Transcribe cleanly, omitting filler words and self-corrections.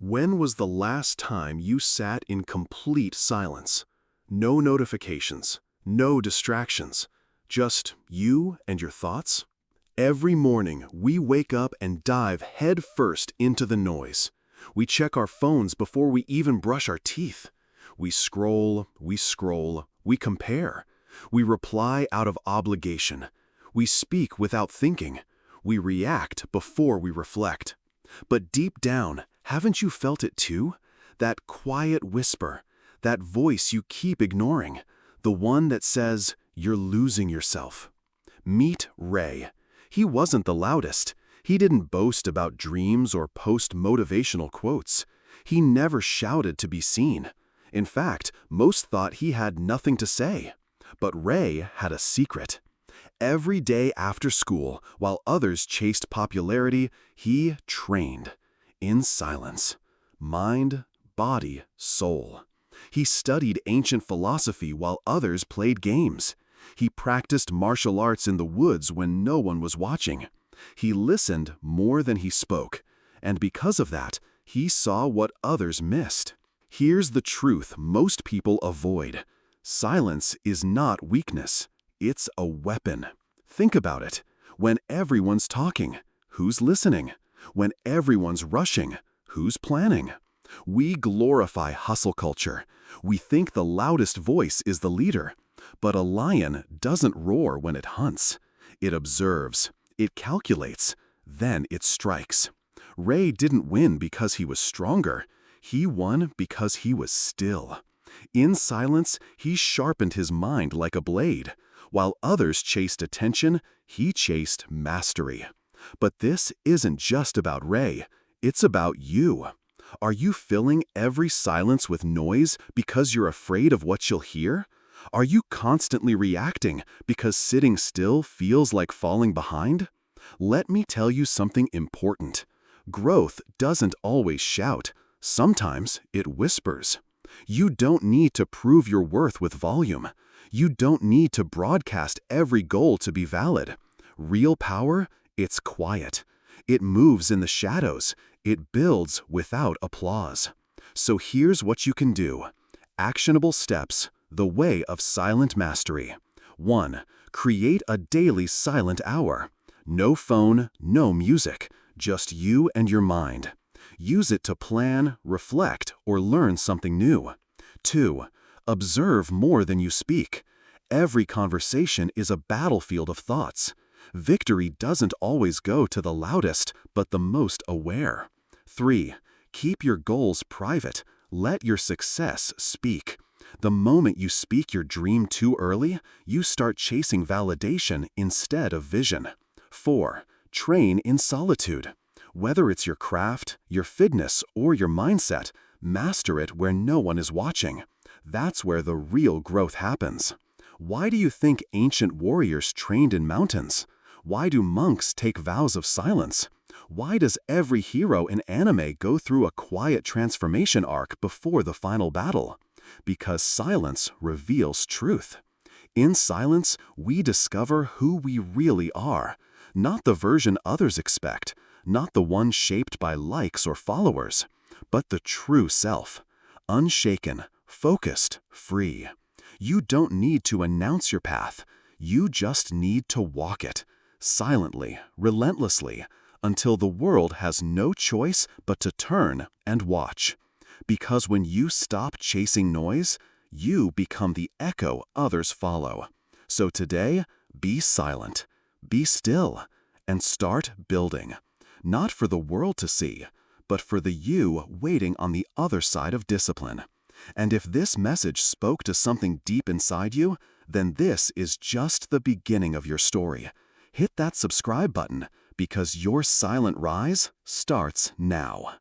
When was the last time you sat in complete silence? No notifications, no distractions, just you and your thoughts? Every morning, we wake up and dive headfirst into the noise. We check our phones before we even brush our teeth. We scroll, we compare. We reply out of obligation. We speak without thinking. We react before we reflect. But deep down, haven't you felt it too? That quiet whisper, that voice you keep ignoring, the one that says, "You're losing yourself." Meet Ray. He wasn't the loudest. He didn't boast about dreams or post motivational quotes. He never shouted to be seen. In fact, most thought he had nothing to say. But Ray had a secret. Every day after school, while others chased popularity, he trained. In silence. Mind, body, soul. He studied ancient philosophy while others played games. He practiced martial arts in the woods when no one was watching. He listened more than he spoke, and because of that, he saw what others missed. Here's the truth most people avoid. Silence is not weakness. It's a weapon. Think about it. When everyone's talking, who's listening? When everyone's rushing, who's planning? We glorify hustle culture. We think the loudest voice is the leader. But a lion doesn't roar when it hunts. It observes. It calculates. Then it strikes. Ray didn't win because he was stronger. He won because he was still. In silence, he sharpened his mind like a blade. While others chased attention, he chased mastery. But this isn't just about Ray. It's about you. Are you filling every silence with noise because you're afraid of what you'll hear? Are you constantly reacting because sitting still feels like falling behind? Let me tell you something important. Growth doesn't always shout. Sometimes it whispers. You don't need to prove your worth with volume. You don't need to broadcast every goal to be valid. Real power, it's quiet. It moves in the shadows. It builds without applause. So here's what you can do. Actionable steps, the way of silent mastery. 1. Create a daily silent hour. No phone, no music, just you and your mind. Use it to plan, reflect, or learn something new. 2. Observe more than you speak. Every conversation is a battlefield of thoughts. Victory doesn't always go to the loudest, but the most aware. 3. Keep your goals private. Let your success speak. The moment you speak your dream too early, you start chasing validation instead of vision. 4. Train in solitude. Whether it's your craft, your fitness, or your mindset, master it where no one is watching. That's where the real growth happens. Why do you think ancient warriors trained in mountains? Why do monks take vows of silence? Why does every hero in anime go through a quiet transformation arc before the final battle? Because silence reveals truth. In silence, we discover who we really are, not the version others expect, not the one shaped by likes or followers, but the true self, unshaken, focused, free. You don't need to announce your path. You just need to walk it, silently, relentlessly, until the world has no choice but to turn and watch. Because when you stop chasing noise, you become the echo others follow. So today, be silent, be still, and start building. Not for the world to see, but for the you waiting on the other side of discipline. And if this message spoke to something deep inside you, then this is just the beginning of your story. Hit that subscribe button because your silent rise starts now.